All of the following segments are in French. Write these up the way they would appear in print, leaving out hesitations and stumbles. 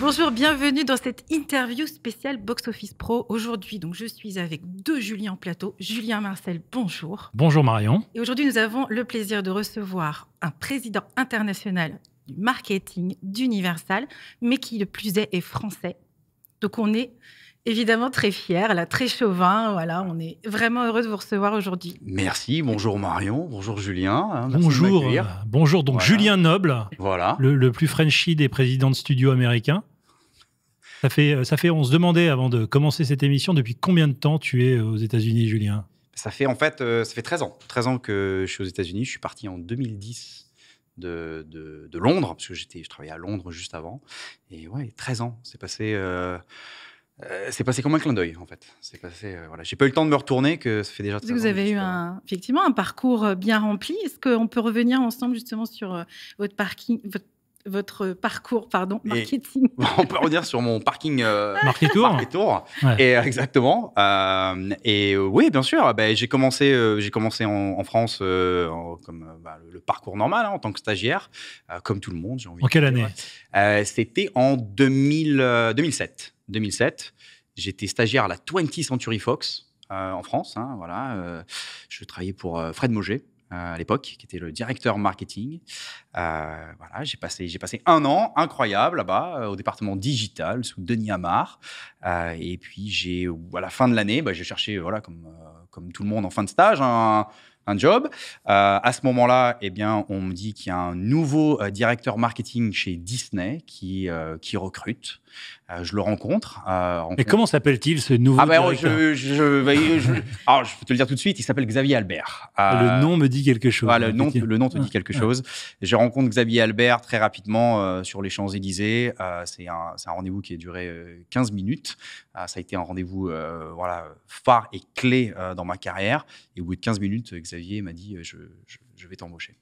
Bonjour, bienvenue dans cette interview spéciale Box Office Pro. Aujourd'hui, donc, je suis avec deux Julien en plateau. Julien Marcel, bonjour. Bonjour Marion. Et aujourd'hui, nous avons le plaisir de recevoir un président international du marketing d'Universal, mais qui, le plus est français. Donc, on est évidemment très fiers, là, très chauvin. Voilà, on est vraiment heureux de vous recevoir aujourd'hui. Merci, bonjour Marion, bonjour Julien. Merci Bonjour, de m'accueillir. bonjour. Donc Voilà. Julien Noble, Voilà. le plus Frenchy des présidents de studios américains. Ça fait, on se demandait avant de commencer cette émission, depuis combien de temps tu es aux États-Unis, Julien? Ça fait 13 ans. 13 ans que je suis aux États-Unis. Je suis parti en 2010 de Londres, parce que je travaillais à Londres juste avant. Et ouais, 13 ans. C'est passé comme un clin d'œil, en fait. Voilà. J'ai pas eu le temps de me retourner, que ça fait déjà 13 ans. Vous avez eu effectivement un parcours bien rempli. Est-ce qu'on peut revenir ensemble justement sur votre parcours marketing? On peut revenir sur mon parking Marketour. Ouais. Et exactement. Oui, bien sûr. J'ai commencé en France le parcours normal, en tant que stagiaire, comme tout le monde. J'ai envie En quelle année? C'était en 2007. 2007. J'étais stagiaire à la 20th Century Fox en France. Voilà. Je travaillais pour Fred Mauger. À l'époque, qui était le directeur marketing. Voilà, j'ai passé un an incroyable là-bas, au département digital, sous Denis Amar. Et puis, à la fin de l'année, j'ai cherché, voilà, comme tout le monde en fin de stage, un job. À ce moment-là, on me dit qu'il y a un nouveau directeur marketing chez Disney qui recrute. Je le rencontre. Et comment s'appelle-t-il, ce nouveau directeur? Alors, je peux te le dire tout de suite, il s'appelle Xavier Albert. Le nom me dit quelque chose. Le nom te dit quelque chose. Je rencontre Xavier Albert très rapidement sur les Champs-Élysées. C'est un rendez-vous qui a duré 15 minutes. Ça a été un rendez-vous phare et clé dans ma carrière. Et au bout de 15 minutes, Xavier m'a dit je vais t'embaucher.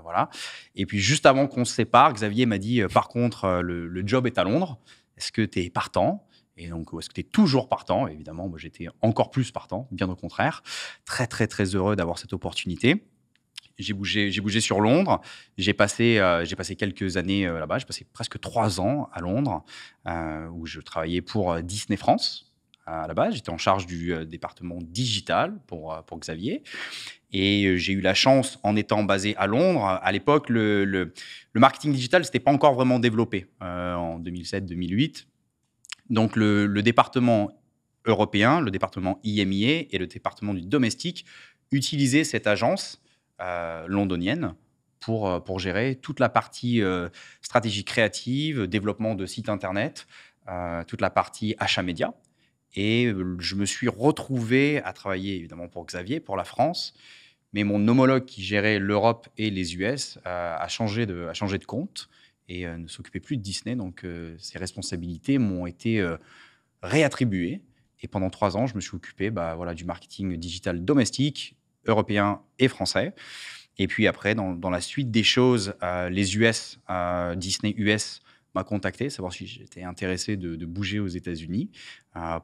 Voilà. Et puis, juste avant qu'on se sépare, Xavier m'a dit par contre, le job est à Londres. Est-ce que tu es partant? Et donc, est-ce que tu es toujours partant? Évidemment, moi, j'étais encore plus partant, bien au contraire. Très, très, très heureux d'avoir cette opportunité. J'ai bougé sur Londres. J'ai passé quelques années là-bas. J'ai passé presque 3 ans à Londres, où je travaillais pour Disney France. À la base, j'étais en charge du département digital pour Xavier. Et j'ai eu la chance, en étant basé à Londres, à l'époque, le marketing digital, ce n'était pas encore vraiment développé en 2007-2008. Donc, le département européen, le département IMEA et le département du domestique utilisaient cette agence londonienne pour gérer toute la partie stratégie créative, développement de sites internet, toute la partie achat média. Et je me suis retrouvé à travailler évidemment pour Xavier, pour la France. Mais mon homologue qui gérait l'Europe et les US a changé de compte et ne s'occupait plus de Disney. Donc, ses responsabilités m'ont été réattribuées. Et pendant 3 ans, je me suis occupé du marketing digital domestique, européen et français. Et puis après, dans la suite des choses, les US, Disney US m'a contacté, savoir si j'étais intéressé de bouger aux États-Unis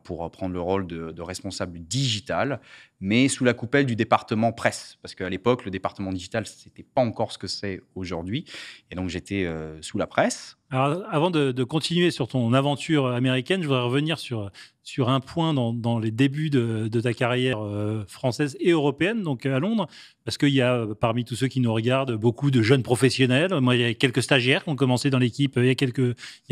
pour prendre le rôle de responsable digital, mais sous la coupelle du département presse. Parce qu'à l'époque, le département digital, ce n'était pas encore ce que c'est aujourd'hui. Et donc, j'étais sous la presse. Alors, avant de continuer sur ton aventure américaine, je voudrais revenir sur un point dans les débuts de ta carrière française et européenne, donc à Londres, parce qu'il y a parmi tous ceux qui nous regardent beaucoup de jeunes professionnels. Moi, il y a quelques stagiaires qui ont commencé dans l'équipe il y a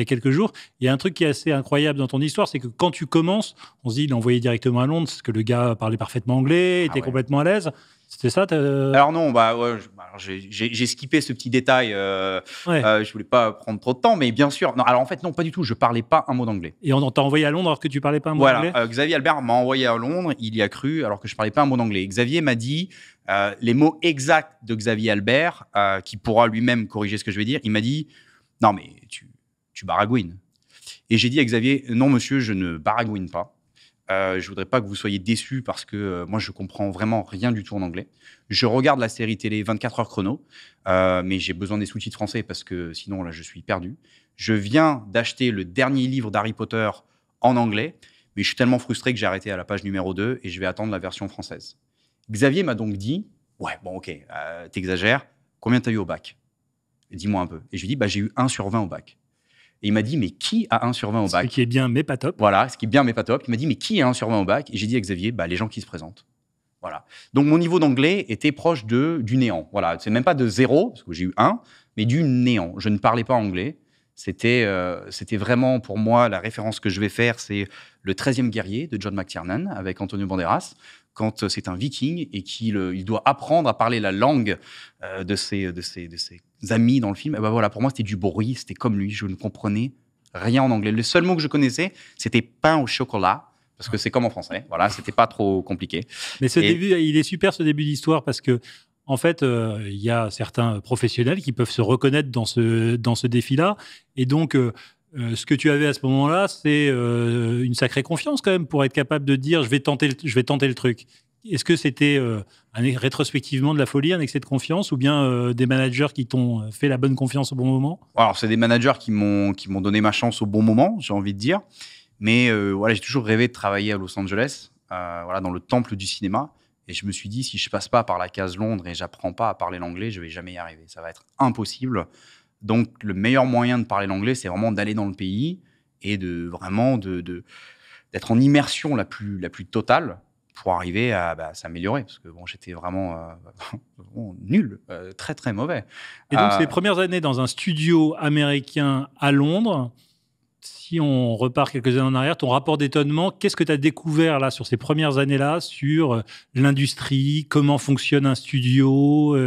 quelques jours. Il y a un truc qui est assez incroyable dans ton histoire, c'est que quand tu commences, on se dit il est envoyé directement à Londres, parce que le gars parlait parfaitement anglais, était complètement à l'aise. C'était ça Alors non, j'ai skippé ce petit détail. Je voulais pas prendre trop de temps, mais bien sûr. Non, alors en fait, non, pas du tout. Je parlais pas un mot d'anglais. Et on t'a envoyé à Londres alors que tu parlais pas un mot d'anglais? Xavier Albert m'a envoyé à Londres. Il y a cru alors que je parlais pas un mot d'anglais. Xavier m'a dit les mots exacts de Xavier Albert, qui pourra lui-même corriger ce que je vais dire. Il m'a dit non, mais tu baragouines. Et j'ai dit à Xavier non, monsieur, je ne baragouine pas. Je voudrais pas que vous soyez déçus parce que moi, je comprends vraiment rien du tout en anglais. Je regarde la série télé 24 heures chrono, mais j'ai besoin des sous-titres français parce que sinon, là, je suis perdu. Je viens d'acheter le dernier livre d'Harry Potter en anglais, mais je suis tellement frustré que j'ai arrêté à la page numéro 2 et je vais attendre la version française. Xavier m'a donc dit « Ouais, bon, ok, t'exagères. Combien t'as eu au bac ?» Dis-moi un peu. Et je lui dis « J'ai eu 1 sur 20 au bac. » Et il m'a dit, mais qui a 1 sur 20 au bac? Ce qui est bien, mais pas top. Voilà, ce qui est bien, mais pas top. Il m'a dit, mais qui a 1 sur 20 au bac? Et j'ai dit à Xavier, les gens qui se présentent. Voilà. Donc, mon niveau d'anglais était proche du néant. Voilà. C'est même pas de 0, parce que j'ai eu 1, mais du néant. Je ne parlais pas anglais. C'était vraiment, pour moi, la référence que je vais faire, c'est le 13e guerrier de John McTiernan avec Antonio Banderas, quand c'est un viking et qu'il doit apprendre à parler la langue de ses amis dans le film. Et ben voilà, pour moi, c'était du bruit, c'était comme lui. Je ne comprenais rien en anglais. Le seul mot que je connaissais, c'était pain au chocolat. Parce que c'est comme en français, voilà, c'était pas trop compliqué. Mais début, il est super ce début d'histoire parce que, en fait, il y a certains professionnels qui peuvent se reconnaître dans ce défi-là. Et donc, ce que tu avais à ce moment-là, c'est une sacrée confiance quand même pour être capable de dire je vais tenter le truc. Est-ce que c'était rétrospectivement de la folie, un excès de confiance, ou bien des managers qui t'ont fait la bonne confiance au bon moment? Alors, c'est des managers qui m'ont donné ma chance au bon moment, j'ai envie de dire. Mais voilà, j'ai toujours rêvé de travailler à Los Angeles, voilà, dans le temple du cinéma. Et je me suis dit, si je passe pas par la case Londres et j'apprends pas à parler l'anglais, je vais jamais y arriver. Ça va être impossible. Donc, le meilleur moyen de parler l'anglais, c'est vraiment d'aller dans le pays et d'être en immersion la plus totale pour arriver à s'améliorer. Parce que bon, j'étais vraiment nul, très, très mauvais. Et donc, ces premières années dans un studio américain à Londres, si on repart quelques années en arrière, ton rapport d'étonnement, qu'est-ce que tu as découvert là sur ces premières années-là sur l'industrie, comment fonctionne un studio,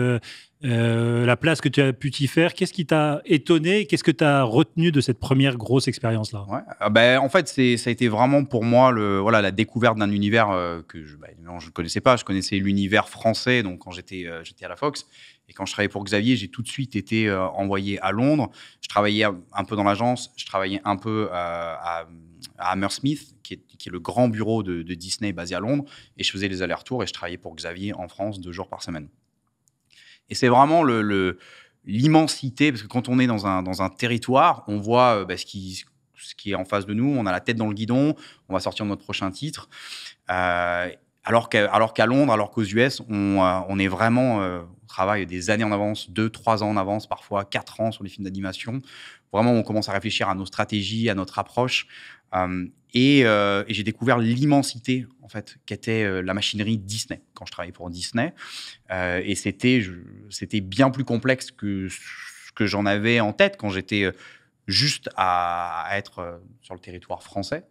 la place que tu as pu t'y faire? Qu'est-ce qui t'a étonné? Qu'est-ce que tu as retenu de cette première grosse expérience-là? Ouais, en fait, ça a été vraiment pour moi la découverte d'un univers que je ne connaissais pas. Je connaissais l'univers français donc quand j'étais à la Fox. Et quand je travaillais pour Xavier, j'ai tout de suite été envoyé à Londres. Je travaillais un peu dans l'agence, je travaillais un peu à Hammersmith, qui est le grand bureau de Disney basé à Londres. Et je faisais les allers-retours et je travaillais pour Xavier en France 2 jours par semaine. Et c'est vraiment l'immensité, parce que quand on est dans un territoire, on voit ce qui est en face de nous, on a la tête dans le guidon, on va sortir notre prochain titre. Alors qu'à Londres, alors qu'aux US, on est vraiment, on travaille des années en avance, 2, 3 ans en avance, parfois 4 ans sur les films d'animation. Vraiment, on commence à réfléchir à nos stratégies, à notre approche. Et j'ai découvert l'immensité, en fait, qu'était la machinerie Disney quand je travaillais pour Disney. Et c'était bien plus complexe que ce que j'en avais en tête quand j'étais juste à être sur le territoire français.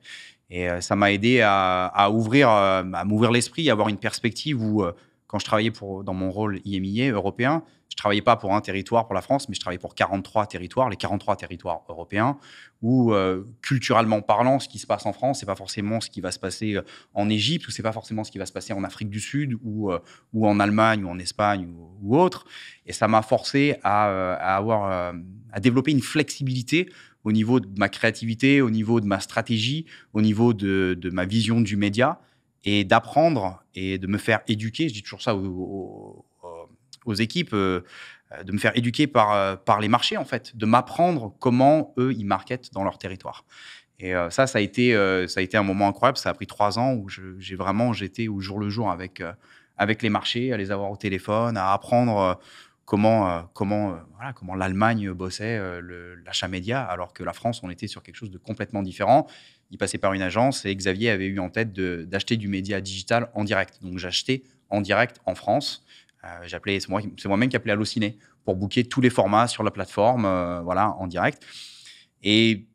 Et ça m'a aidé à m'ouvrir l'esprit, à avoir une perspective où, quand je travaillais dans mon rôle IMIA européen, je ne travaillais pas pour un territoire, pour la France, mais je travaillais pour 43 territoires, les 43 territoires européens, où, culturellement parlant, ce qui se passe en France, ce n'est pas forcément ce qui va se passer en Égypte, ou ce n'est pas forcément ce qui va se passer en Afrique du Sud, ou en Allemagne, ou en Espagne, ou autre. Et ça m'a forcé à développer une flexibilité au niveau de ma créativité, au niveau de ma stratégie, au niveau de ma vision du média, et d'apprendre et de me faire éduquer. Je dis toujours ça aux équipes, de me faire éduquer par les marchés, en fait, de m'apprendre comment eux, ils marketent dans leur territoire. Et ça a été un moment incroyable. Ça a pris 3 ans où j'étais au jour le jour avec les marchés, à les avoir au téléphone, à apprendre comment l'Allemagne bossait l'achat média, alors que la France, on était sur quelque chose de complètement différent. Il passait par une agence et Xavier avait eu en tête d'acheter du média digital en direct. Donc, j'achetais en direct en France. C'est moi-même qui appelais Allociné pour booker tous les formats sur la plateforme, en direct. Et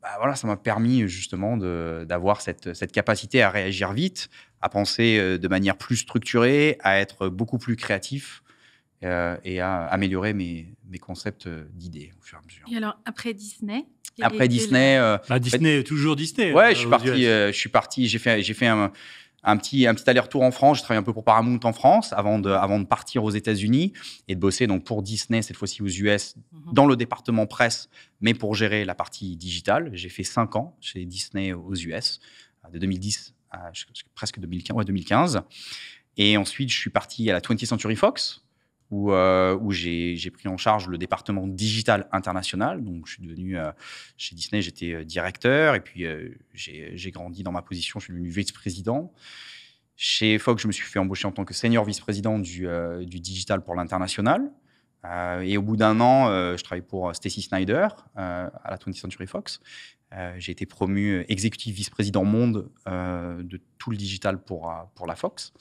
ça m'a permis justement d'avoir cette capacité à réagir vite, à penser de manière plus structurée, à être beaucoup plus créatif. Et à améliorer mes concepts d'idées au fur et à mesure. Et alors, après Disney Disney, toujours Disney. Ouais, je suis parti. J'ai fait un petit aller-retour en France. J'ai travaillé un peu pour Paramount en France avant de partir aux États-Unis et de bosser donc pour Disney, cette fois-ci aux US, dans le département presse, mais pour gérer la partie digitale. J'ai fait 5 ans chez Disney aux US, de 2010 à presque 2015. Et ensuite, je suis parti à la 20th Century Fox, où j'ai pris en charge le département digital international. Donc, je suis devenu, chez Disney, j'étais directeur. Et puis, j'ai grandi dans ma position. Je suis devenu vice-président. Chez Fox, je me suis fait embaucher en tant que senior vice-président du digital pour l'international. Et au bout d'un an, je travaillais pour Stacy Snyder à la 20th Century Fox. J'ai été promu exécutif vice-président monde de tout le digital pour la Fox.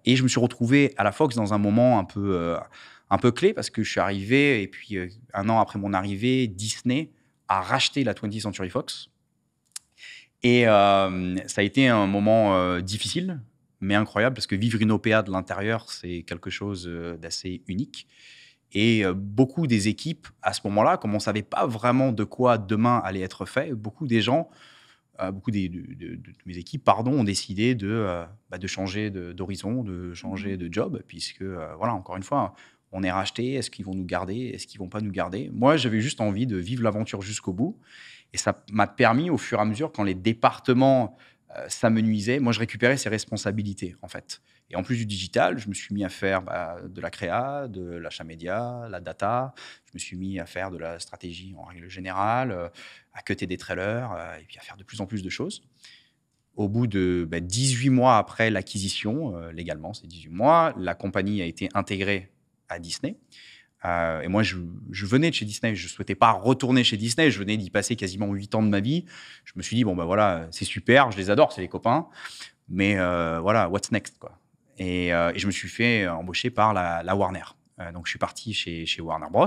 Et je me suis retrouvé à la Fox dans un moment un peu clé parce que je suis arrivé et puis un an après mon arrivée, Disney a racheté la 20th Century Fox. Et ça a été un moment difficile, mais incroyable parce que vivre une OPA de l'intérieur, c'est quelque chose d'assez unique. Et beaucoup des équipes, à ce moment-là, comme on ne savait pas vraiment de quoi demain allait être fait, beaucoup des gens, beaucoup de mes équipes, ont décidé de changer d'horizon, de changer de job, puisque, voilà, encore une fois, on est racheté. Est-ce qu'ils vont nous garder? Est-ce qu'ils ne vont pas nous garder? Moi, j'avais juste envie de vivre l'aventure jusqu'au bout. Et ça m'a permis, au fur et à mesure, quand les départements s'amenuisaient, moi, je récupérais ces responsabilités, en fait. Et en plus du digital, je me suis mis à faire de la créa, de l'achat média, la data. Je me suis mis à faire de la stratégie en règle générale, à cutter des trailers et puis à faire de plus en plus de choses. Au bout de 18 mois après l'acquisition, légalement, c'est 18 mois, la compagnie a été intégrée à Disney. Et moi, je venais de chez Disney. Je ne souhaitais pas retourner chez Disney. Je venais d'y passer quasiment 8 ans de ma vie. Je me suis dit, bon, voilà, c'est super, je les adore, c'est les copains. Mais voilà, what's next, quoi. Et je me suis fait embaucher par la Warner. Donc, je suis parti chez Warner Bros.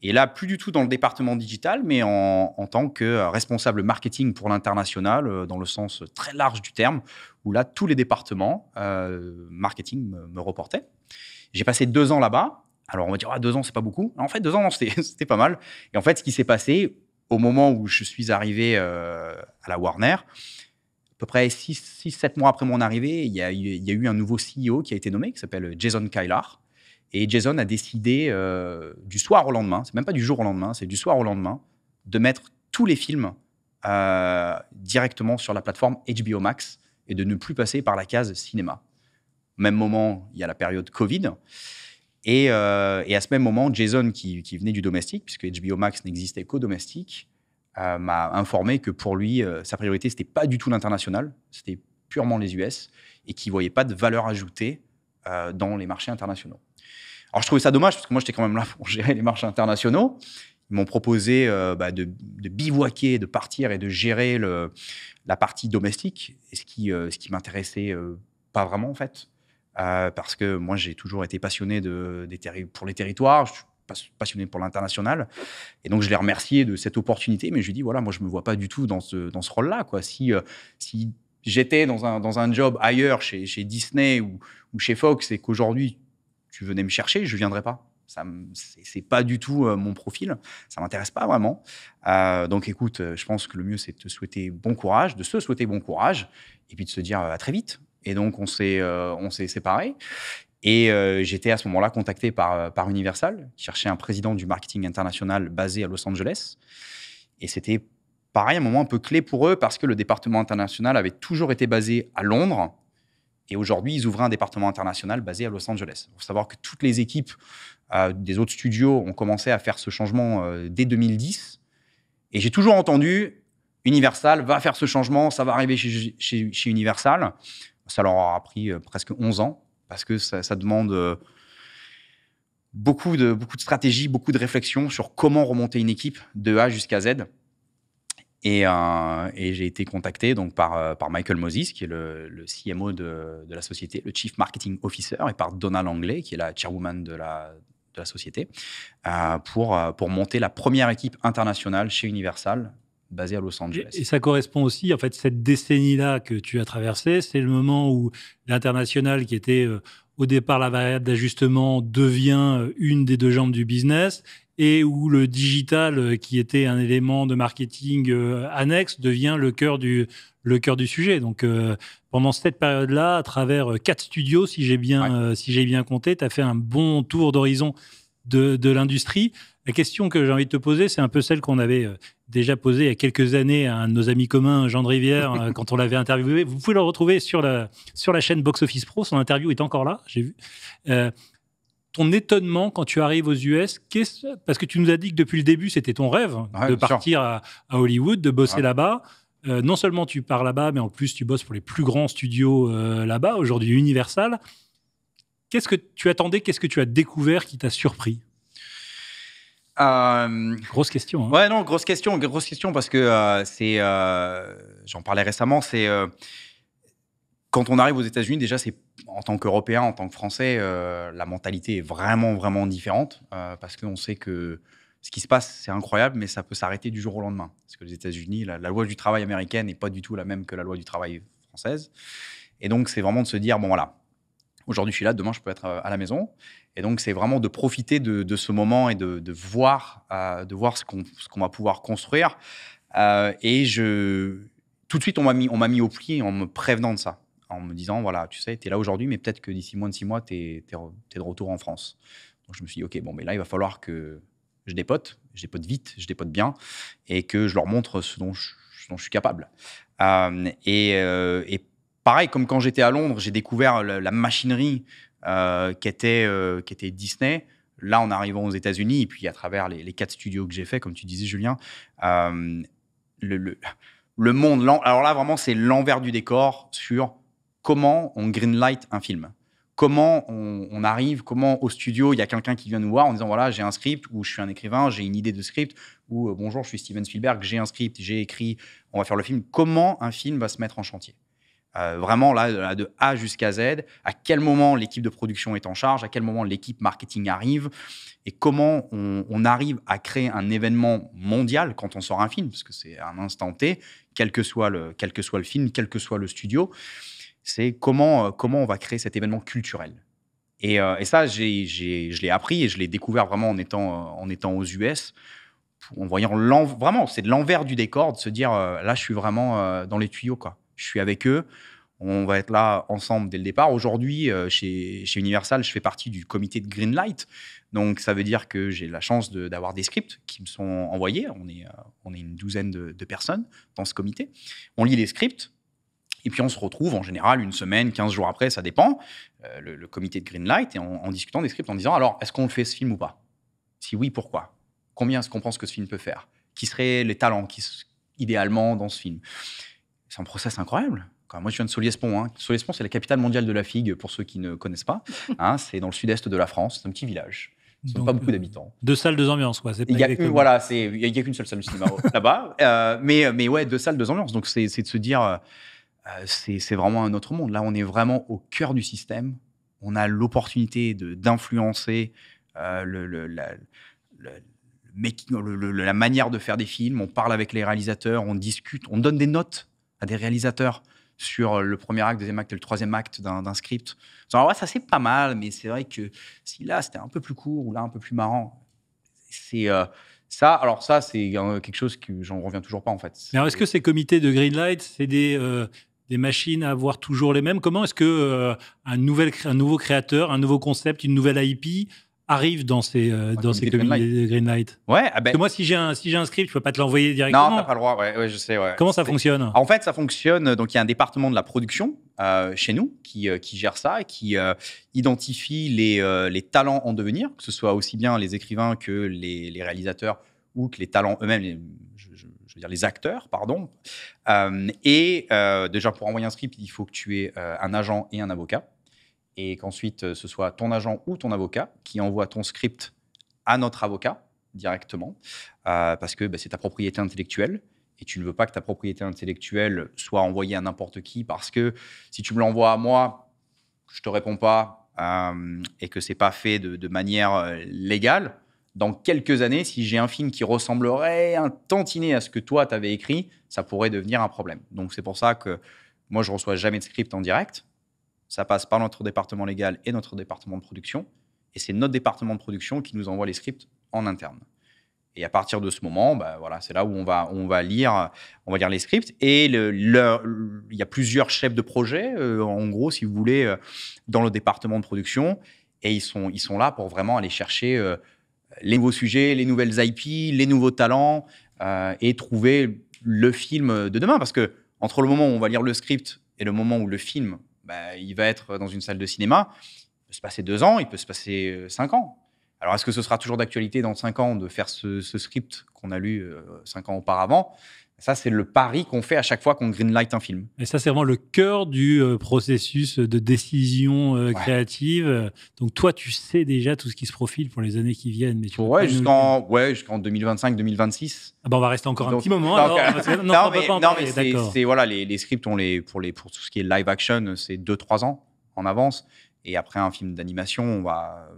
Et là, plus du tout dans le département digital, mais en tant que responsable marketing pour l'international, dans le sens très large du terme, où là, tous les départements marketing me reportaient. J'ai passé 2 ans là-bas. Alors, on va dire, 2 ans, c'est pas beaucoup. En fait, 2 ans, non, c'était pas mal. Et en fait, ce qui s'est passé, au moment où je suis arrivé à la Warner, à peu près 6-7 mois après mon arrivée, il y a eu un nouveau CEO qui a été nommé, qui s'appelle Jason Kilar. Et Jason a décidé du soir au lendemain, c'est même pas du jour au lendemain, c'est du soir au lendemain, de mettre tous les films directement sur la plateforme HBO Max et de ne plus passer par la case cinéma. Au même moment, il y a la période Covid. Et à ce même moment, Jason, qui venait du domestique, puisque HBO Max n'existait qu'au domestique, m'a informé que pour lui, sa priorité, ce n'était pas du tout l'international, c'était purement les US, et qu'il ne voyait pas de valeur ajoutée dans les marchés internationaux. Alors, je trouvais ça dommage, parce que moi, j'étais quand même là pour gérer les marchés internationaux. Ils m'ont proposé de bivouaquer, de partir et de gérer la partie domestique, et ce qui m'intéressait pas vraiment, en fait. Parce que moi, j'ai toujours été passionné pour les territoires, je suis passionné pour l'international. Et donc, je l'ai remercié de cette opportunité, mais je lui ai dit, voilà, moi, je ne me vois pas du tout dans ce rôle-là, quoi. Si j'étais dans un job ailleurs, chez Disney ou chez Fox, et qu'aujourd'hui, tu venais me chercher, je ne viendrais pas. Ce n'est pas du tout mon profil, ça ne m'intéresse pas vraiment. Donc, écoute, je pense que le mieux, c'est de se souhaiter bon courage, et puis de se dire à très vite. Et donc, on s'est séparés. Et j'étais à ce moment-là contacté par Universal, qui cherchait un président du marketing international basé à Los Angeles. Et c'était, pareil, un moment un peu clé pour eux parce que le département international avait toujours été basé à Londres. Et aujourd'hui, ils ouvraient un département international basé à Los Angeles. Il faut savoir que toutes les équipes des autres studios ont commencé à faire ce changement dès 2010. Et j'ai toujours entendu Universal va faire ce changement, ça va arriver chez Universal. Ça leur aura pris presque 11 ans parce que ça demande beaucoup de stratégie, beaucoup de réflexion sur comment remonter une équipe de A jusqu'à Z. Et j'ai été contacté donc par Michael Moses, qui est le CMO de la société, le Chief Marketing Officer, et par Donna Langley, qui est la chairwoman de la société, pour monter la première équipe internationale chez Universal, basée à Los Angeles. Et ça correspond aussi, en fait, cette décennie-là que tu as traversée, c'est le moment où l'international, qui était au départ la variable d'ajustement, devient une des 2 jambes du business, et où le digital, qui était un élément de marketing annexe, devient le cœur du sujet. Donc, pendant cette période-là, à travers 4 studios, si j'ai bien compté, tu as fait un bon tour d'horizon de l'industrie. La question que j'ai envie de te poser, c'est un peu celle qu'on avait déjà posée il y a quelques années à un de nos amis communs, Jean de Rivière, quand on l'avait interviewé. Vous pouvez le retrouver sur la chaîne Box Office Pro. Son interview est encore là, j'ai vu. Ton étonnement quand tu arrives aux US, parce que tu nous as dit que depuis le début, c'était ton rêve de partir à Hollywood, de bosser là-bas. Non seulement tu pars là-bas, mais en plus, tu bosses pour les plus grands studios là-bas, aujourd'hui Universal. Qu'est-ce que tu attendais? Qu'est-ce que tu as découvert qui t'a surpris? Grosse question. Hein. Ouais, non, grosse question parce que j'en parlais récemment, quand on arrive aux États-Unis, déjà, c'est en tant qu'Européen, en tant que Français, la mentalité est vraiment, vraiment différente parce qu'on sait que ce qui se passe, c'est incroyable, mais ça peut s'arrêter du jour au lendemain. Parce que les États-Unis, la loi du travail américaine n'est pas du tout la même que la loi du travail française. Et donc, c'est vraiment de se dire, bon, voilà, aujourd'hui, je suis là, demain, je peux être à la maison. Et donc, c'est vraiment de profiter de ce moment et de voir ce qu'on va pouvoir construire. Tout de suite, on m'a mis au pied en me prévenant de ça, en me disant, voilà, tu sais, tu es là aujourd'hui, mais peut-être que d'ici moins de 6 mois, tu es de retour en France. Donc, je me suis dit, OK, bon, mais là, il va falloir que je dépote vite, je dépote bien, et que je leur montre ce dont je suis capable. Et pareil, comme quand j'étais à Londres, j'ai découvert la machinerie qui était Disney. Là, en arrivant aux États-Unis, et puis à travers les 4 studios que j'ai fait, comme tu disais, Julien, le monde. Alors là, vraiment, c'est l'envers du décor sur comment on greenlight un film. Comment on arrive, comment au studio, il y a quelqu'un qui vient nous voir en disant, voilà, j'ai un script, ou je suis un écrivain, j'ai une idée de script, ou bonjour, je suis Steven Spielberg, j'ai un script, j'ai écrit, on va faire le film. Comment un film va se mettre en chantier? Vraiment, là, de A jusqu'à Z, à quel moment l'équipe de production est en charge, à quel moment l'équipe marketing arrive, et comment on arrive à créer un événement mondial quand on sort un film, parce que c'est un instant T, quel que soit le film, quel que soit le studio, c'est comment on va créer cet événement culturel. Et ça, je l'ai appris et je l'ai découvert vraiment en étant aux US, en voyant vraiment, c'est de l'envers du décor, de se dire, là, je suis vraiment dans les tuyaux, quoi. Je suis avec eux, on va être là ensemble dès le départ. Aujourd'hui, chez Universal, je fais partie du comité de Greenlight. Donc, ça veut dire que j'ai la chance d'avoir des scripts qui me sont envoyés. On est une douzaine de personnes dans ce comité. On lit les scripts et puis on se retrouve en général une semaine, 15 jours après, ça dépend, le comité de Greenlight, et en discutant des scripts, en disant, alors, est-ce qu'on le fait ce film ou pas? Si oui, pourquoi? Combien est-ce qu'on pense que ce film peut faire? Qui seraient les talents idéalement dans ce film? C'est un process incroyable. Moi, je viens de Solliès-Pont. Hein. Solliès-Pont, c'est la capitale mondiale de la figue, pour ceux qui ne connaissent pas. Hein, c'est dans le sud-est de la France. C'est un petit village. Il n'y a pas beaucoup d'habitants. 2 salles, 2 ambiances. Quoi. Il n'y a qu'une seule salle de cinéma là-bas. Mais ouais, 2 salles, 2 ambiances. Donc, c'est de se dire, c'est vraiment un autre monde. Là, on est vraiment au cœur du système. On a l'opportunité d'influencer la manière de faire des films. On parle avec les réalisateurs, on discute, on donne des notes à des réalisateurs sur le premier acte, deuxième acte et le troisième acte d'un script. Alors, ouais, ça, c'est pas mal, mais c'est vrai que si là, c'était un peu plus court ou là, un peu plus marrant, c'est ça, c'est quelque chose que j'en reviens toujours pas, en fait. Alors, est-ce que ces comités de Greenlight, c'est des machines à avoir toujours les mêmes? Comment est-ce que un nouveau créateur, un nouveau concept, une nouvelle IP arrive dans ces comités de Greenlight? Ouais, parce que moi, si j'ai un script, je peux pas te l'envoyer directement. Non, t'as pas le droit. Ouais, je sais. Ouais. Comment ça fonctionne? En fait, ça fonctionne. Donc, il y a un département de la production chez nous qui gère ça, qui identifie les talents en devenir, que ce soit aussi bien les écrivains que les réalisateurs ou que les talents eux-mêmes, je veux dire les acteurs, pardon. Déjà, pour envoyer un script, il faut que tu aies un agent et un avocat. Et qu'ensuite, ce soit ton agent ou ton avocat qui envoie ton script à notre avocat directement, parce que c'est ta propriété intellectuelle, et tu ne veux pas que ta propriété intellectuelle soit envoyée à n'importe qui, parce que si tu me l'envoies à moi, je ne te réponds pas, et que ce n'est pas fait de manière légale, dans quelques années, si j'ai un film qui ressemblerait un tantinet à ce que toi, tu avais écrit, ça pourrait devenir un problème. Donc, c'est pour ça que moi, je ne reçois jamais de script en direct. Ça passe par notre département légal et notre département de production. Et c'est notre département de production qui nous envoie les scripts en interne. Et à partir de ce moment, c'est là où on va lire les scripts. Et il y a plusieurs chefs de projet, en gros, si vous voulez, dans le département de production. Et ils sont là pour vraiment aller chercher les nouveaux sujets, les nouvelles IP, les nouveaux talents, et trouver le film de demain. Parce que entre le moment où on va lire le script et le moment où le film il va être dans une salle de cinéma, il peut se passer 2 ans, il peut se passer 5 ans. Alors, est-ce que ce sera toujours d'actualité dans 5 ans de faire ce script qu'on a lu 5 ans auparavant? Ça, c'est le pari qu'on fait à chaque fois qu'on greenlight un film. Et ça, c'est vraiment le cœur du processus de décision créative. Donc, toi, tu sais déjà tout ce qui se profile pour les années qui viennent. Mais jusqu'en 2025-2026. Ah ben, on va rester encore un petit moment. C'est voilà, les scripts, pour tout ce qui est live action, c'est 2-3 ans en avance. Et après, un film d'animation, on va...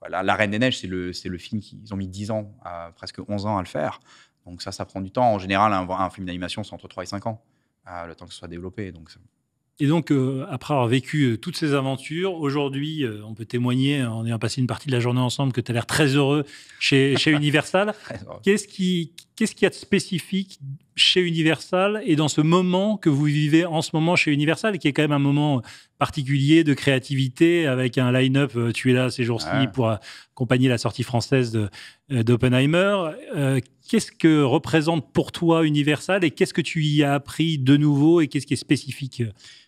La Reine des Neiges, c'est le film qu'ils ont mis 10 ans, presque 11 ans à le faire. Donc ça prend du temps. En général, un film d'animation, c'est entre 3 et 5 ans, le temps que ce soit développé. Et donc, après avoir vécu toutes ces aventures, aujourd'hui, on peut témoigner, en ayant passé une partie de la journée ensemble, que tu as l'air très heureux chez Universal. Qu'est-ce qu'il y a de spécifique chez Universal et dans ce moment que vous vivez en ce moment chez Universal, qui est quand même un moment particulier de créativité, avec un line-up, tu es là ces jours-ci pour accompagner la sortie française d'Oppenheimer. Qu'est-ce que représente pour toi Universal et qu'est-ce que tu y as appris de nouveau et qu'est-ce qui est spécifique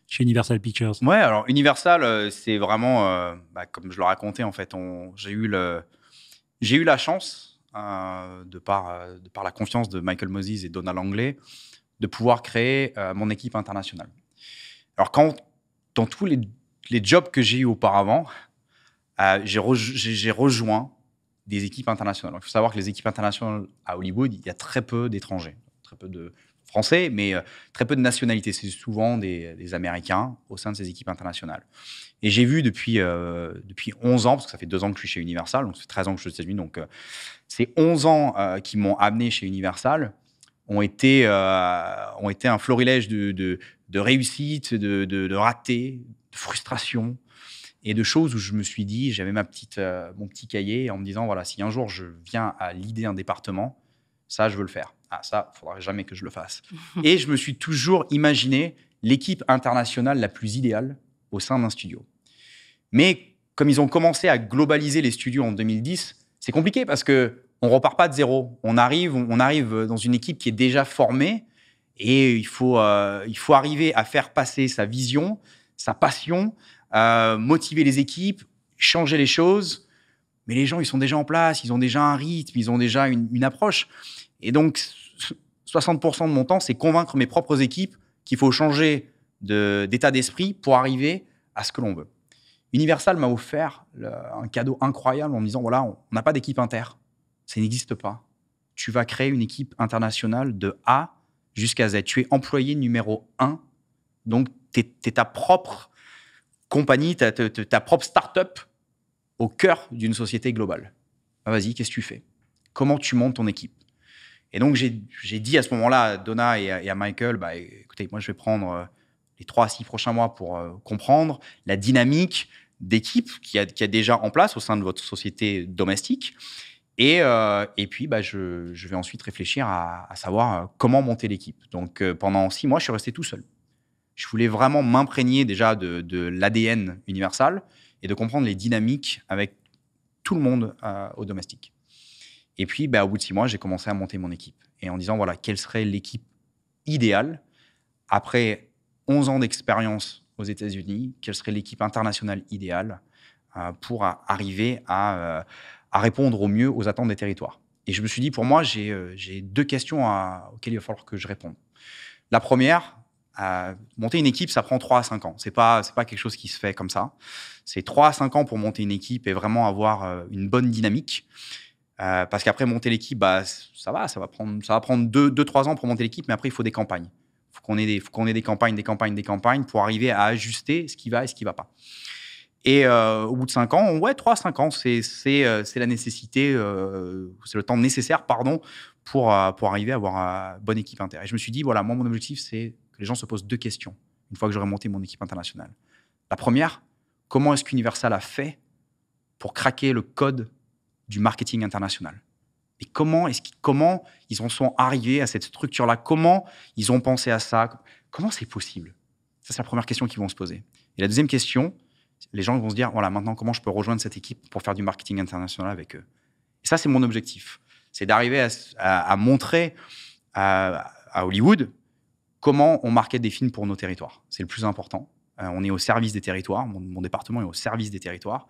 chez Universal Pictures? Ouais, alors Universal, c'est vraiment, comme je le racontais, en fait, j'ai eu la chance, de par la confiance de Michael Moses et Donald Langley, de pouvoir créer mon équipe internationale. Alors, dans tous les jobs que j'ai eu auparavant, j'ai rejoint des équipes internationales. Il faut savoir que les équipes internationales à Hollywood, il y a très peu d'étrangers, très peu de Français, mais très peu de nationalités. C'est souvent des Américains au sein de ces équipes internationales. Et j'ai vu depuis 11 ans, parce que ça fait 2 ans que je suis chez Universal, donc ça fait 13 ans que je suis aux États-Unis, donc ces 11 ans qui m'ont amené chez Universal ont été un florilège de réussite, de ratés, de frustration et de choses où je me suis dit, j'avais mon petit cahier en me disant, voilà, si un jour je viens à leader un département, ça, je veux le faire. Ah, ça, il ne faudra jamais que je le fasse. Et je me suis toujours imaginé l'équipe internationale la plus idéale au sein d'un studio. Mais comme ils ont commencé à globaliser les studios en 2010, c'est compliqué parce qu'on ne repart pas de zéro. On arrive dans une équipe qui est déjà formée et il faut arriver à faire passer sa vision, sa passion, motiver les équipes, changer les choses. Mais les gens, ils sont déjà en place, ils ont déjà un rythme, ils ont déjà une approche. Et donc, 60% de mon temps, c'est convaincre mes propres équipes qu'il faut changer d'état d'esprit pour arriver à ce que l'on veut. Universal m'a offert un cadeau incroyable en me disant, voilà, on n'a pas d'équipe inter. Ça n'existe pas. Tu vas créer une équipe internationale de A jusqu'à Z. Tu es employé numéro 1. Donc, tu es ta propre compagnie, ta propre start-up au cœur d'une société globale. Ah, vas-y, qu'est-ce que tu fais? Comment tu montes ton équipe? Et donc, j'ai dit à ce moment-là à Donna et à Michael, écoutez, moi, je vais prendre les 3 à 6 prochains mois pour comprendre la dynamique d'équipe qu'il y a déjà en place au sein de votre société domestique. Et puis, je vais ensuite réfléchir à savoir comment monter l'équipe. Donc, pendant 6 mois, je suis resté tout seul. Je voulais vraiment m'imprégner déjà de l'ADN Universal et de comprendre les dynamiques avec tout le monde au domestique. Et puis, au bout de 6 mois, j'ai commencé à monter mon équipe. Et en disant, voilà, quelle serait l'équipe idéale après 11 ans d'expérience aux États-Unis, quelle serait l'équipe internationale idéale pour arriver à répondre au mieux aux attentes des territoires. Et je me suis dit, pour moi, j'ai 2 questions auxquelles il va falloir que je réponde. La première, monter une équipe, ça prend 3 à 5 ans. C'est pas quelque chose qui se fait comme ça. C'est 3 à 5 ans pour monter une équipe et vraiment avoir une bonne dynamique. Parce qu'après, monter l'équipe, ça va prendre 2-3 ans pour monter l'équipe, mais après, il faut des campagnes. Il faut qu'on ait des campagnes pour arriver à ajuster ce qui va et ce qui ne va pas. Et au bout de 5 ans, 3 à 5 ans, c'est la nécessité, c'est le temps nécessaire, pour arriver à avoir une bonne équipe inter. Et je me suis dit, voilà, moi, mon objectif, c'est que les gens se posent 2 questions une fois que j'aurai monté mon équipe internationale. La première, comment est-ce qu'Universal a fait pour craquer le code du marketing international? Et comment ils en sont arrivés à cette structure-là? Comment ils ont pensé à ça? Comment c'est possible? Ça, c'est la première question qu'ils vont se poser. Et la deuxième question, les gens vont se dire, voilà, maintenant, comment je peux rejoindre cette équipe pour faire du marketing international avec eux? Et ça, c'est mon objectif. C'est d'arriver à montrer à Hollywood comment on market des films pour nos territoires. C'est le plus important. On est au service des territoires. Mon département est au service des territoires.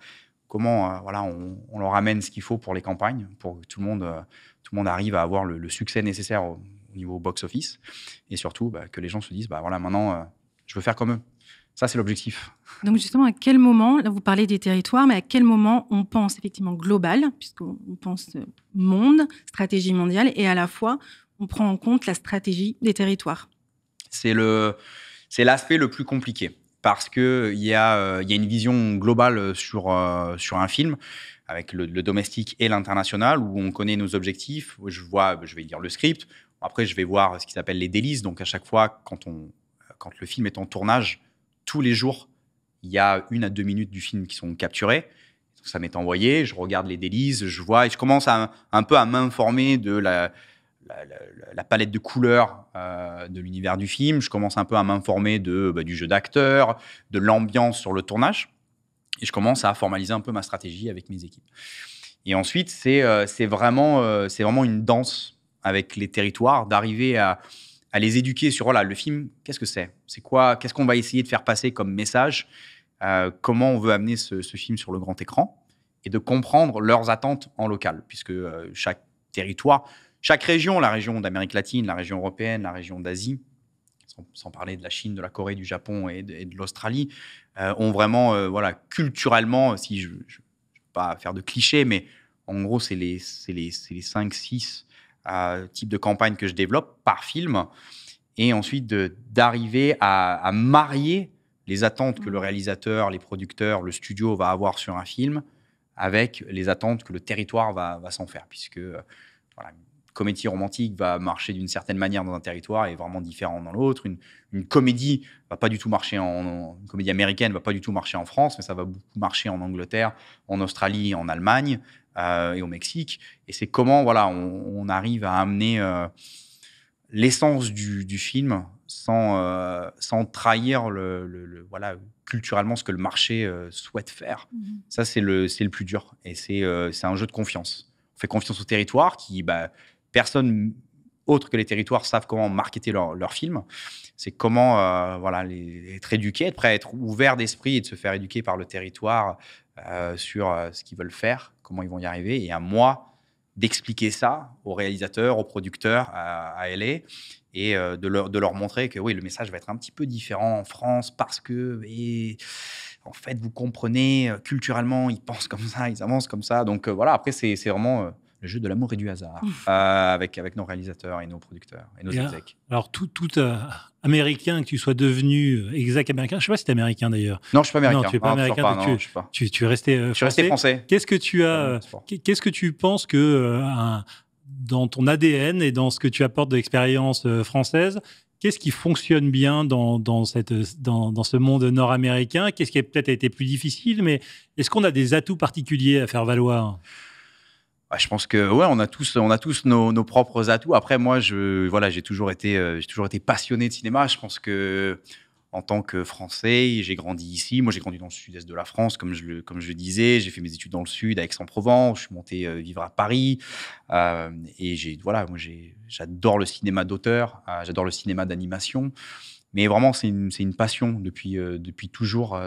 comment voilà, on leur amène ce qu'il faut pour les campagnes, pour que tout le monde arrive à avoir le succès nécessaire au niveau box-office. Et surtout, que les gens se disent, voilà, maintenant, je veux faire comme eux. Ça, c'est l'objectif. Donc justement, à quel moment, là vous parlez des territoires, mais à quel moment on pense effectivement global, puisqu'on pense monde, stratégie mondiale, et à la fois, on prend en compte la stratégie des territoires? C'est l'aspect le plus compliqué, parce qu'il y a une vision globale sur un film, avec le domestique et l'international, où on connaît nos objectifs. Je vais lire le script. Après, je vais voir ce qui s'appelle les délices. Donc, à chaque fois, quand le film est en tournage, tous les jours, il y a 1 à 2 minutes du film qui sont capturées. Ça m'est envoyé, je regarde les délices, je vois, et je commence un peu à m'informer de la palette de couleurs de l'univers du film. Je commence un peu à m'informer du jeu d'acteurs, de l'ambiance sur le tournage. Et je commence à formaliser un peu ma stratégie avec mes équipes. Et ensuite, c'est vraiment une danse avec les territoires, d'arriver à les éduquer sur le film, qu'est-ce que c'est quoi, qu'est-ce qu'on va essayer de faire passer comme message, comment on veut amener ce film sur le grand écran, et de comprendre leurs attentes en local, puisque chaque territoire, chaque région, la région d'Amérique latine, la région européenne, la région d'Asie, sans parler de la Chine, de la Corée, du Japon et de l'Australie, ont vraiment, culturellement, si je ne veux pas faire de clichés, mais en gros, c'est les 5-6 types de campagnes que je développe par film, et ensuite d'arriver à marier les attentes que le réalisateur, les producteurs, le studio va avoir sur un film avec les attentes que le territoire va s'en faire, puisque une comédie romantique va marcher d'une certaine manière dans un territoire et vraiment différent dans l'autre. Une comédie va pas du tout marcher une comédie américaine va pas du tout marcher en France, mais ça va beaucoup marcher en Angleterre, en Australie, en Allemagne et au Mexique. Et c'est comment on arrive à amener l'essence du film sans trahir culturellement ce que le marché souhaite faire. Ça, c'est le plus dur. Et c'est un jeu de confiance. On fait confiance au territoire qui, personne autre que les territoires savent comment marketer leur film. C'est comment être éduqué, être prêt à être ouvert d'esprit et de se faire éduquer par le territoire sur ce qu'ils veulent faire, comment ils vont y arriver. Et à moi d'expliquer ça aux réalisateurs, aux producteurs à LA, et de leur montrer que oui, le message va être un petit peu différent en France parce que, en fait, vous comprenez, culturellement, ils pensent comme ça, ils avancent comme ça. Donc après, c'est vraiment le jeu de l'amour et du hasard avec nos réalisateurs et nos producteurs et nos execs. Alors, tout américain, que tu sois devenu exec américain, je ne sais pas si tu es américain d'ailleurs. Non, je ne suis pas américain. Non, tu n'es pas américain. Tu es resté français. Je suis resté français. Qu'est-ce que tu penses que dans ton ADN et dans ce que tu apportes de l'expérience française, qu'est-ce qui fonctionne bien dans ce monde nord-américain? Qu'est-ce qui a peut-être été plus difficile? Mais est-ce qu'on a des atouts particuliers à faire valoir? Je pense que on a tous nos propres atouts. Après, moi, j'ai toujours été passionné de cinéma. Je pense que en tant que Français, j'ai grandi ici. Moi, j'ai grandi dans le sud-est de la France, comme je le disais. J'ai fait mes études dans le sud, à Aix-en-Provence. Je suis monté vivre à Paris. Et j'adore le cinéma d'auteur. J'adore le cinéma d'animation. Mais vraiment, c'est une passion depuis toujours.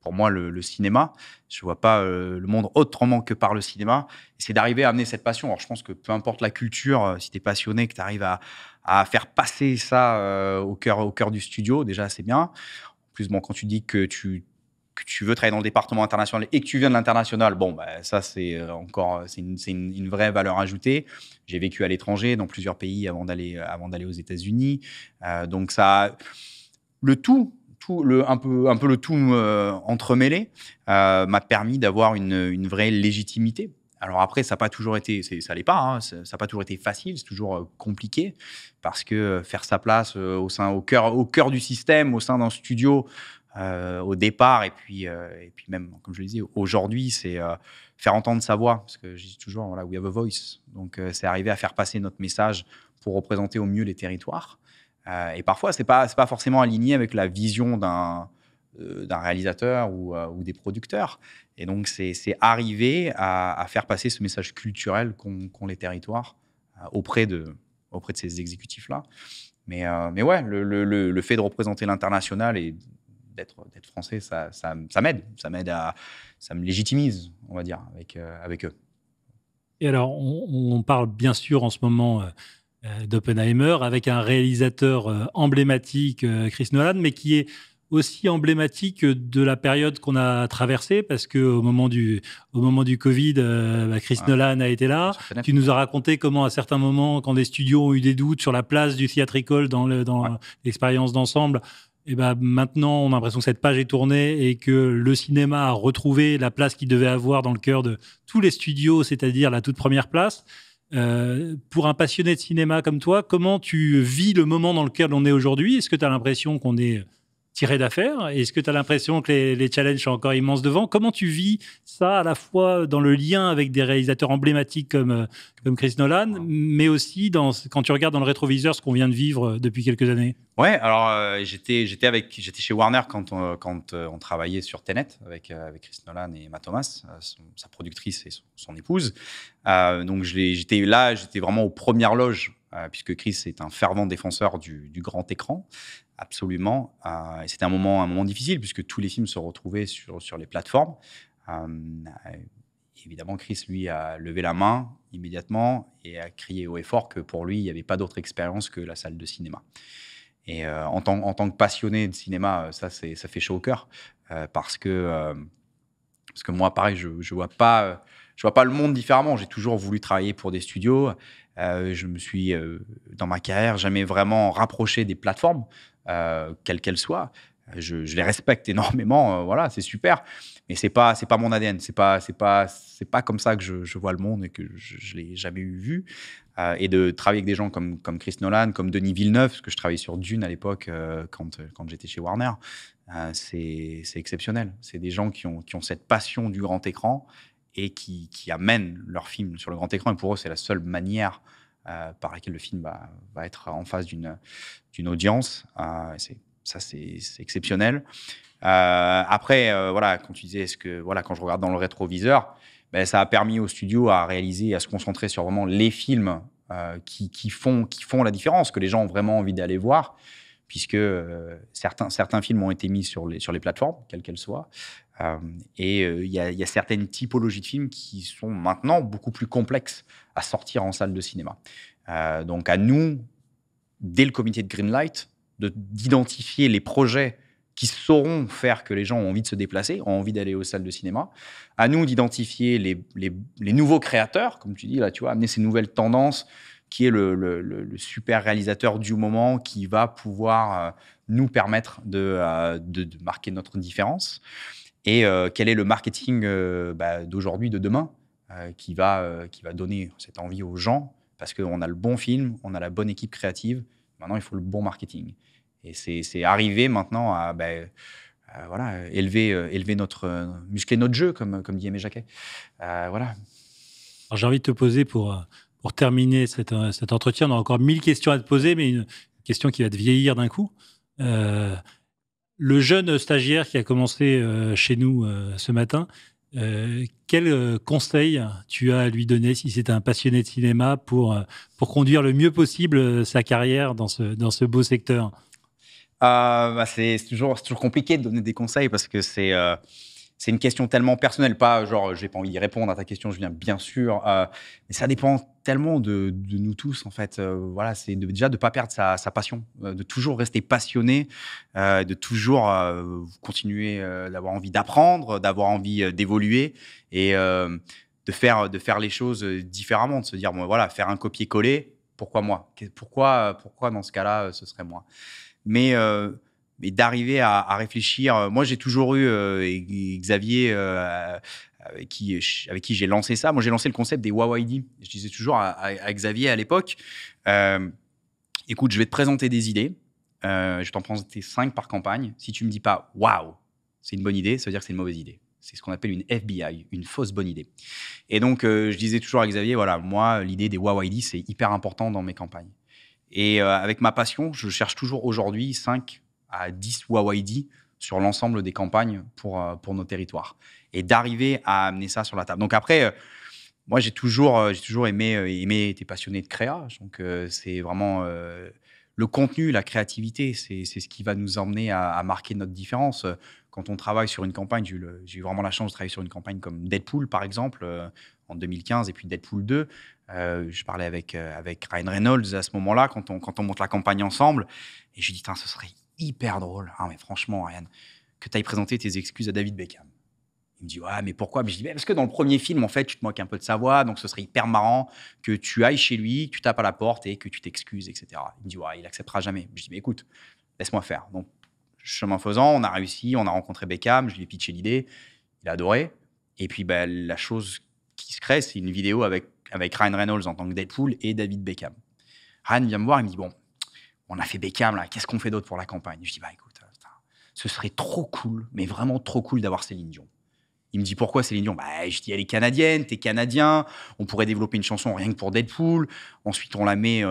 Pour moi, le cinéma, je ne vois pas le monde autrement que par le cinéma. Et c'est d'arriver à amener cette passion. Alors, je pense que peu importe la culture, si tu es passionné, que tu arrives à faire passer ça au cœur du studio, déjà, c'est bien. En plus, quand tu dis que tu veux travailler dans le département international et que tu viens de l'international, ça, c'est une vraie valeur ajoutée. J'ai vécu à l'étranger, dans plusieurs pays avant d'aller aux États-Unis. Donc, ça, le tout, un peu le tout entremêlé m'a permis d'avoir une vraie légitimité. Alors après, ça n'a pas toujours été, ça l'est pas, hein, ça n'a pas toujours été facile, c'est toujours compliqué, parce que faire sa place au cœur du système, au sein d'un studio, au départ, et puis même, comme je le disais, aujourd'hui, c'est faire entendre sa voix, parce que je dis toujours, we have a voice. Donc c'est arriver à faire passer notre message pour représenter au mieux les territoires. Et parfois, c'est pas forcément aligné avec la vision d'un réalisateur ou des producteurs. Et donc, c'est arriver à faire passer ce message culturel qu'ont les territoires auprès de ces exécutifs-là. Mais ouais, le fait de représenter l'international et d'être français, ça m'aide. Ça me légitimise, on va dire, avec eux. Et alors, on parle bien sûr en ce moment d'Oppenheimer avec un réalisateur emblématique, Chris Nolan, mais qui est aussi emblématique de la période qu'on a traversée, parce qu'au moment du Covid, Chris Nolan a été là. Tu nous as raconté comment, à certains moments, quand des studios ont eu des doutes sur la place du theatrical dans l'expérience d'ensemble, et maintenant, on a l'impression que cette page est tournée et que le cinéma a retrouvé la place qu'il devait avoir dans le cœur de tous les studios, c'est-à-dire la toute première place. Pour un passionné de cinéma comme toi, comment tu vis le moment dans lequel on est aujourd'hui? Est-ce que tu as l'impression qu'on est tiré d'affaire? Est-ce que tu as l'impression que les challenges sont encore immenses devant? Comment tu vis ça, à la fois dans le lien avec des réalisateurs emblématiques comme Chris Nolan, mais aussi quand tu regardes dans le rétroviseur ce qu'on vient de vivre depuis quelques années? Ouais, alors j'étais chez Warner quand on travaillait sur Tenet avec Chris Nolan et Emma Thomas, sa productrice et son épouse. Donc j'étais vraiment aux premières loges, puisque Chris est un fervent défenseur du grand écran. Absolument. Et c'était un moment difficile puisque tous les films se retrouvaient sur les plateformes. Évidemment, Chris, lui, a levé la main immédiatement et a crié haut et fort que pour lui, il n'y avait pas d'autre expérience que la salle de cinéma. Et en tant que passionné de cinéma, ça fait chaud au cœur parce que moi, pareil, je vois pas le monde différemment. J'ai toujours voulu travailler pour des studios. Je me suis, dans ma carrière, jamais vraiment rapproché des plateformes, quelles qu'elles soient. Je les respecte énormément, voilà, c'est super, mais c'est pas mon ADN, c'est pas comme ça que je vois le monde et que je l'ai jamais vu. Et de travailler avec des gens comme Chris Nolan, comme Denis Villeneuve, parce que je travaillais sur Dune à l'époque quand j'étais chez Warner, c'est exceptionnel. C'est des gens qui ont cette passion du grand écran et qui amènent leur film sur le grand écran. Et pour eux, c'est la seule manière par laquelle le film va être en face d'une audience. C'est exceptionnel. Après, voilà, quand tu disais, quand je regarde dans le rétroviseur, ça a permis au studio à réaliser, à se concentrer sur vraiment les films qui font la différence, que les gens ont vraiment envie d'aller voir, puisque certains films ont été mis sur les plateformes, quelles qu'elles soient. Et il y a certaines typologies de films qui sont maintenant beaucoup plus complexes à sortir en salle de cinéma. Donc à nous, dès le comité de Greenlight, d'identifier les projets qui sauront faire que les gens ont envie de se déplacer, ont envie d'aller aux salles de cinéma. À nous d'identifier les nouveaux créateurs, comme tu dis, là, tu vois, amener ces nouvelles tendances, qui est le super réalisateur du moment qui va pouvoir nous permettre de marquer notre différence. Et quel est le marketing d'aujourd'hui, de demain, qui va donner cette envie aux gens, parce qu'on a le bon film, on a la bonne équipe créative, maintenant il faut le bon marketing. Et c'est arrivé maintenant à muscler notre jeu, comme dit Aimé Jacquet. Voilà. Alors, j'ai envie de te poser pour terminer cet entretien, on a encore 1000 questions à te poser, mais une question qui va te vieillir d'un coup. Le jeune stagiaire qui a commencé chez nous ce matin, quel conseil tu as à lui donner si c'était un passionné de cinéma pour conduire le mieux possible sa carrière dans ce beau secteur? C'est toujours compliqué de donner des conseils parce que c'est une question tellement personnelle. Pas genre, j'ai pas envie d'y répondre à ta question, je viens bien sûr. Mais ça dépend tellement de nous tous, en fait. Voilà, c'est déjà de ne pas perdre sa passion, de toujours rester passionné, de toujours continuer d'avoir envie d'apprendre, d'avoir envie d'évoluer et de faire les choses différemment, de se dire, bon, voilà, faire un copier-coller, pourquoi moi ? Pourquoi dans ce cas-là, ce serait moi ? Mais d'arriver à réfléchir. Moi, j'ai toujours eu Xavier avec qui j'ai lancé ça. Moi, j'ai lancé le concept des WowID. Je disais toujours à Xavier à l'époque, écoute, je vais te présenter des idées. Je vais t'en présenter 5 par campagne. Si tu me dis pas « waouh, c'est une bonne idée », ça veut dire que c'est une mauvaise idée. C'est ce qu'on appelle une FBI, une fausse bonne idée. Et donc, je disais toujours à Xavier, voilà, moi, l'idée des WowID, c'est hyper important dans mes campagnes. Et avec ma passion, je cherche toujours aujourd'hui 5 à 10 WowID sur l'ensemble des campagnes pour nos territoires. Et d'arriver à amener ça sur la table. Donc après, moi, j'ai toujours aimé, été passionné de créa. Donc c'est vraiment le contenu, la créativité, c'est ce qui va nous emmener à marquer notre différence. Quand on travaille sur une campagne, j'ai eu vraiment la chance de travailler sur une campagne comme Deadpool, par exemple, en 2015, et puis Deadpool 2. Je parlais avec Ryan Reynolds à ce moment-là, quand on monte la campagne ensemble. Et je lui dis, ce serait hyper drôle. Ah, mais franchement, Ryan, que tu ailles présenter tes excuses à David Beckham. Il me dit, ouais, mais pourquoi? Mais je dis, parce que dans le premier film, en fait, tu te moques un peu de sa voix, donc ce serait hyper marrant que tu ailles chez lui, que tu tapes à la porte et que tu t'excuses, etc. Il me dit, ouais, il acceptera jamais. Je dis, mais écoute, laisse-moi faire. Donc, chemin faisant, on a réussi, on a rencontré Beckham, je lui ai pitché l'idée, il a adoré. Et puis, la chose qui se crée, c'est une vidéo avec Ryan Reynolds en tant que Deadpool et David Beckham. Ryan vient me voir, il me dit, bon, on a fait Beckham, là, qu'est-ce qu'on fait d'autre pour la campagne? Je dis, écoute, ce serait trop cool, mais vraiment trop cool d'avoir Céline Dion. Il me dit, pourquoi Céline Dion? Je dis, elle est canadienne, t'es canadien, on pourrait développer une chanson rien que pour Deadpool. Ensuite, on la met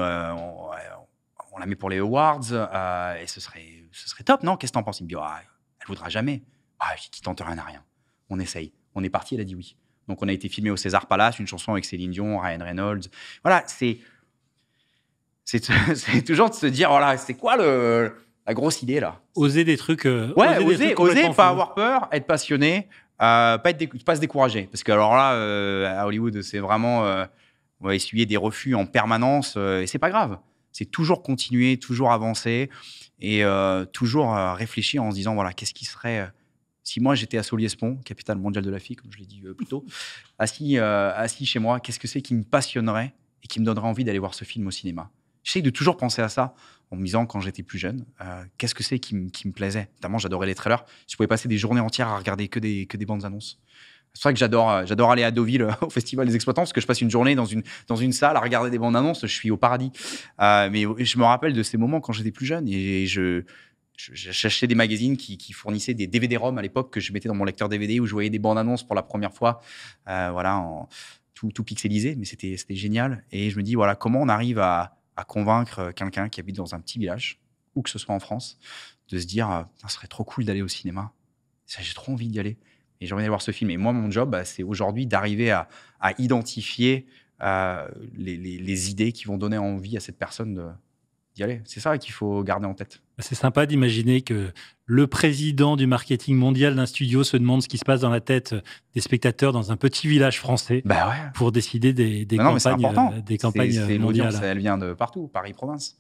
pour les awards, et ce serait top, non? Qu'est-ce que t'en penses? Il me dit, elle voudra jamais. Je dis, qui tente rien à rien. On essaye. On est parti, elle a dit oui. Donc, on a été filmé au César Palace, une chanson avec Céline Dion, Ryan Reynolds. Voilà, c'est toujours de se dire, voilà, c'est quoi la grosse idée, là? Oser des trucs. Oser, pas avoir peur, être passionné, pas se décourager. Parce que, alors là, à Hollywood, c'est vraiment, on va essuyer des refus en permanence, et c'est pas grave. C'est toujours continuer, toujours avancer, et toujours réfléchir en se disant, voilà, qu'est-ce qui serait. Si moi, j'étais à Solliès-Pont, capitale mondiale de la FI, comme je l'ai dit plus tôt, assis chez moi, qu'est-ce que c'est qui me passionnerait et qui me donnerait envie d'aller voir ce film au cinéma? J'essaie de toujours penser à ça en me disant, quand j'étais plus jeune, qu'est-ce que c'est qui me plaisait? Notamment, j'adorais les trailers. Je pouvais passer des journées entières à regarder que des bandes annonces. C'est vrai que j'adore aller à Deauville au Festival des Exploitants, parce que je passe une journée dans une salle à regarder des bandes annonces. Je suis au paradis. Mais je me rappelle de ces moments quand j'étais plus jeune, et j'achetais des magazines qui fournissaient des DVD-ROM à l'époque, que je mettais dans mon lecteur DVD, où je voyais des bandes annonces pour la première fois, tout pixelisé, mais c'était génial. Et je me dis, voilà, comment on arrive à convaincre quelqu'un qui habite dans un petit village, ou que ce soit en France, de se dire, ça serait trop cool d'aller au cinéma. J'ai trop envie d'y aller. Et j'ai envie d'aller voir ce film. Et moi, mon job, c'est aujourd'hui d'arriver à identifier les idées qui vont donner envie à cette personne d'y aller. C'est ça qu'il faut garder en tête. C'est sympa d'imaginer que le président du marketing mondial d'un studio se demande ce qui se passe dans la tête des spectateurs dans un petit village français pour décider des campagnes mondiales. Elle vient de partout, Paris province.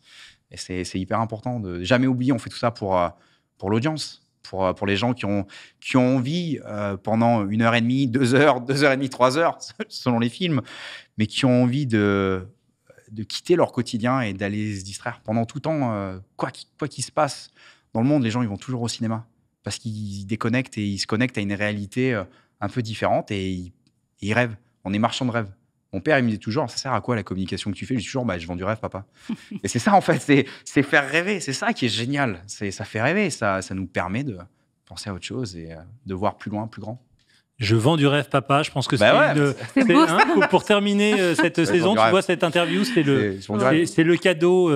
Et c'est hyper important de jamais oublier. On fait tout ça pour l'audience, pour les gens qui ont envie pendant 1h30, 2 heures, 2h30, 3 heures, selon les films, mais qui ont envie de quitter leur quotidien et d'aller se distraire pendant tout temps. Quoi qu'il se passe dans le monde, les gens ils vont toujours au cinéma parce qu'ils déconnectent et ils se connectent à une réalité un peu différente, et ils rêvent. On est marchand de rêves. Mon père, il me disait toujours, ça sert à quoi la communication que tu fais? Je dis toujours, je vends du rêve, papa. Et c'est ça, en fait, c'est faire rêver. C'est ça qui est génial. Ça fait rêver. Ça nous permet de penser à autre chose et de voir plus loin, plus grand. Je vends du rêve, papa. Je pense que pour terminer cette saison, tu vois, cette interview, c'est le cadeau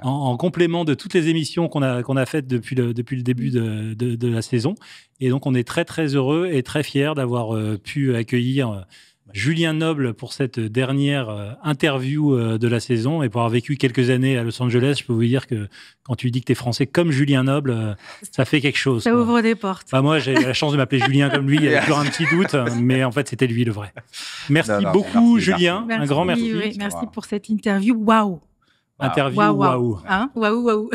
en complément de toutes les émissions qu'on a faites depuis le début de la saison. Et donc, on est très, très heureux et très fiers d'avoir pu accueillir Julien Noble pour cette dernière interview de la saison, et pour avoir vécu quelques années à Los Angeles, je peux vous dire que quand tu dis que tu es français comme Julien Noble, ça fait quelque chose. Ça ouvre des portes. Moi, j'ai la chance de m'appeler Julien comme lui, il y a toujours un petit doute, mais en fait, c'était lui le vrai. Merci beaucoup, Julien. Merci. Un grand merci. Oui, merci pour cette interview. Waouh! Waouh. Waouh.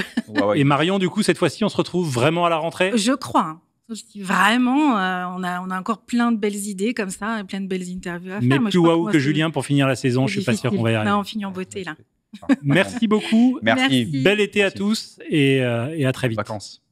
Et Marion, du coup, cette fois-ci, on se retrouve vraiment à la rentrée? Je crois. Je dis vraiment, on a encore plein de belles idées comme ça, plein de belles interviews à faire. Mais plus waouh que Julien pour finir la saison, je suis pas sûr qu'on va y arriver. Non, on finit en beauté là. Merci beaucoup. Merci. Bel été à tous et à très vite. Vacances.